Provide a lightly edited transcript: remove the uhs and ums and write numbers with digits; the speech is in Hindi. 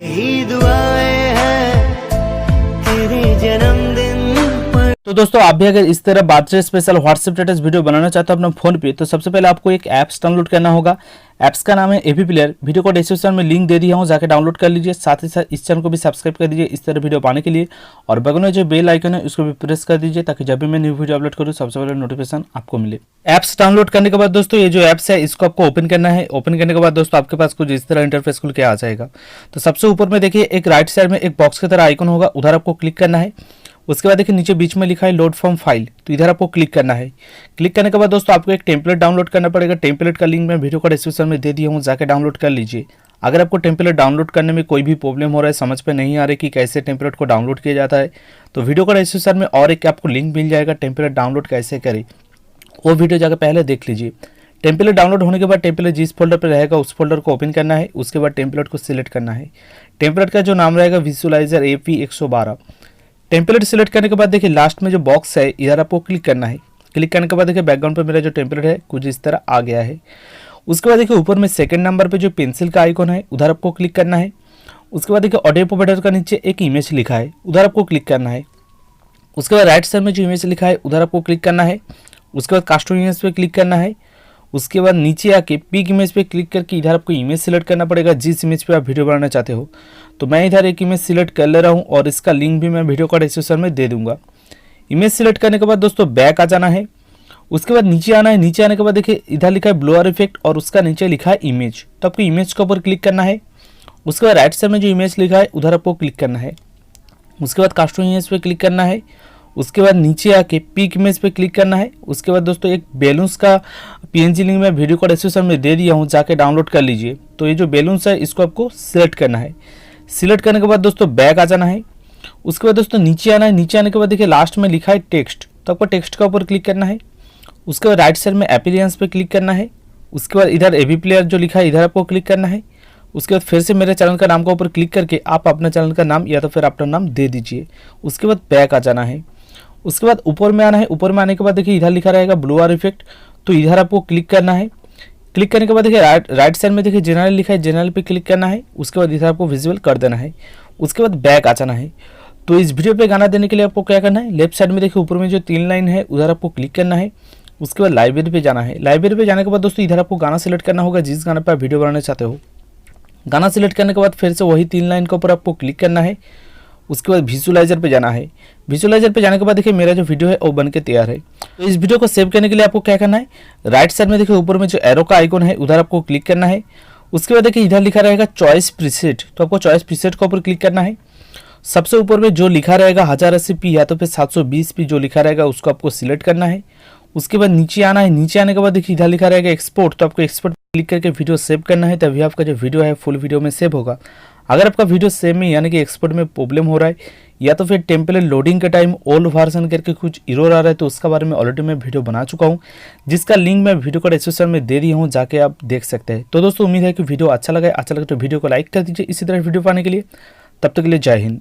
यही दुआएं हैं तेरे जन्मदिन पर। तो दोस्तों आप भी अगर इस तरह birthday special WhatsApp status video बनाना चाहते हो अपना फोन पे, तो सबसे पहले आपको एक ऐप्स डाउनलोड करना होगा। ऐप्स का नाम है एवी प्लेयर। वीडियो को डिस्क्रिप्शन में लिंक दे दिया हूँ, जाके डाउनलोड कर लीजिए। साथ ही साथ इस चैनल को भी सब्सक्राइब कर दीजिए इस तरह वीडियो पाने के लिए, और बगल में जो बेल आइकन है उसको भी प्रेस कर दीजिए, ताकि जब भी मैं न्यू वीडियो अपलोड करूँ सबसे पहले नोटिफिकेशन आपको मिले। ऐप्स डाउनलोड करने के बाद दोस्तों ये जो ऐप्स है इसको आपको ओपन करना है। ओपन करने के बाद दोस्तों आपके पास कुछ इस तरह इंटरफेस खुल के आ जाएगा। तो सबसे ऊपर में देखिए एक राइट साइड में एक बॉक्स की तरह आइकन होगा, उधर आपको क्लिक करना है। उसके बाद देखिए नीचे बीच में लिखा है लोड फ्रॉम फाइल, तो इधर आपको क्लिक करना है। क्लिक करने के बाद दोस्तों आपको एक टेम्पलेट डाउनलोड करना पड़ेगा। टेम्पलेट का लिंक मैं वीडियो का डिस्क्रिप्शन में दे दिया हूँ, जाके डाउनलोड कर लीजिए। अगर आपको टेम्पलेट डाउनलोड करने में कोई भी प्रॉब्लम हो रहा है, समझ पे नहीं आ रही कि कैसे टेम्पलेट को डाउनलोड किया जाता है, तो वीडियो का डिस्क्रिप्शन में और एक आपको लिंक मिल जाएगा टेम्पलेट डाउनलोड कैसे करें, वो वीडियो जाकर पहले देख लीजिए। टेम्पलेट डाउनलोड होने के बाद टेम्पलेट जिस फोल्डर पर रहेगा उस फोल्डर को ओपन करना है। उसके बाद टेम्पलेट को सिलेक्ट करना है। टेम्पलेट का जो नाम रहेगा विजुअलाइजर AV 112। टेम्पलेट सिलेक्ट करने के बाद देखिए लास्ट में जो बॉक्स है इधर आपको क्लिक करना है। क्लिक करने के बाद देखिए बैकग्राउंड पर मेरा जो टेम्पलेट है कुछ इस तरह आ गया है। उसके बाद देखिए ऊपर में सेकंड नंबर पे जो पेंसिल का आइकन है उधर आपको क्लिक करना है। उसके बाद देखिए ऑडियो प्रोवाइडर का नीचे एक इमेज लिखा है, उधर आपको क्लिक करना है। उसके बाद राइट साइड में जो इमेज लिखा है उधर आपको क्लिक करना है। उसके बाद कस्टम इमेज पे क्लिक करना है। उसके बाद नीचे आके पिक इमेज पे क्लिक करके इधर आपको इमेज सिलेक्ट करना पड़ेगा जिस इमेज पे आप वीडियो बनाना चाहते हो। तो मैं इधर एक इमेज सिलेक्ट कर ले रहा हूँ और इसका लिंक भी मैं वीडियो का डिस्क्रिप्शन में दे दूंगा। इमेज सिलेक्ट करने के बाद दोस्तों बैक आ जाना है। उसके बाद नीचे आना है। नीचे आने के बाद देखिए इधर लिखा है ब्लोअर इफेक्ट और उसका नीचे लिखा है इमेज, तो आपको इमेज के ऊपर क्लिक करना है। उसके बाद राइट साइड में जो इमेज लिखा है उधर आपको क्लिक करना है। उसके बाद कस्टम इमेज पे क्लिक करना है। उसके बाद नीचे आके पिक इमेज पे क्लिक करना है। उसके बाद दोस्तों एक बैलून्स का PNG लिंक मैं वीडियो का डिस्क्रिप्शन में दे दिया हूँ, जाके डाउनलोड कर लीजिए। तो ये जो बैलून्स है इसको आपको सिलेक्ट करना है। सिलेक्ट करने के बाद दोस्तों बैक आ जाना है। उसके बाद दोस्तों नीचे आना है। नीचे आने के बाद देखिए लास्ट में लिखा है टेक्स्ट, तो आपको टेक्स्ट का ऊपर क्लिक करना है। उसके बाद राइट साइड में अपीयरेंस पे क्लिक करना है। उसके बाद इधर एवी प्लेयर जो लिखा है इधर आपको क्लिक करना है। उसके बाद फिर से मेरे चैनल का नाम का ऊपर क्लिक करके आप अपना चैनल का नाम या तो फिर अपना नाम दे दीजिए। उसके बाद बैक आ जाना है। उसके बाद ऊपर में आना है। ऊपर में आने के बाद देखिए इधर लिखा रहेगा ब्लोअर इफेक्ट, तो इधर आपको क्लिक करना है। क्लिक करने के बाद देखिए राइट साइड में देखिए जनरल लिखा है, जनरल पे क्लिक करना है। उसके बाद इधर आपको विजुअल कर देना है। उसके बाद बैक आ जाना है। तो इस वीडियो पे गाना देने के लिए आपको क्या करना है, लेफ्ट साइड में देखिए ऊपर में जो 3 लाइन है उधर आपको क्लिक करना है। उसके बाद लाइब्रेरी पे जाना है। लाइब्रेरी पे जाने के बाद दोस्तों इधर आपको गाना सिलेक्ट करना होगा जिस गाने पर आप वीडियो बनाना चाहते हो। गाना सिलेक्ट करने के बाद फिर से वही 3 लाइन के ऊपर आपको क्लिक करना है। उसके बाद विजुअलाइजर पे जाना है। विजुअलाइजर पे जाने के बाद देखिए मेरा जो वीडियो है वो बन के तैयार है। तो इस वीडियो को सेव करने के लिए आपको क्या करना है, राइट साइड में देखिए ऊपर में जो एरो का आइकन है उधर आपको क्लिक करना है। उसके बाद देखिए इधर लिखा रहेगा चॉइस प्रीसेट, तो आपको चॉइस प्रीसेट के ऊपर क्लिक करना है। सबसे ऊपर में जो लिखा रहेगा 1080p या तो फिर 720p जो लिखा रहेगा उसको आपको सिलेक्ट करना है। उसके बाद नीचे आना है। नीचे आने के बाद देखिए इधर लिखा रहेगा एक्सपोर्ट, तो आपको एक्सपोर्ट क्लिक करके वीडियो सेव करना है, तभी आपका जो वीडियो है फुल वीडियो में सेव होगा। अगर आपका वीडियो सेव में यानी कि एक्सपोर्ट में प्रॉब्लम हो रहा है या तो फिर टेम्पलेट लोडिंग के टाइम ओल्ड वर्जन करके कुछ एरर आ रहा है, तो उसका बारे में ऑलरेडी मैं वीडियो बना चुका हूँ, जिसका लिंक मैं वीडियो का डिस्क्रिप्शन में दे दिया हूँ, जाके आप देख सकते हैं। तो दोस्तों उम्मीद है कि वीडियो अच्छा लगे तो वीडियो को लाइक कर दीजिए इसी तरह वीडियो पाने के लिए। तब तक के लिए जय हिंद।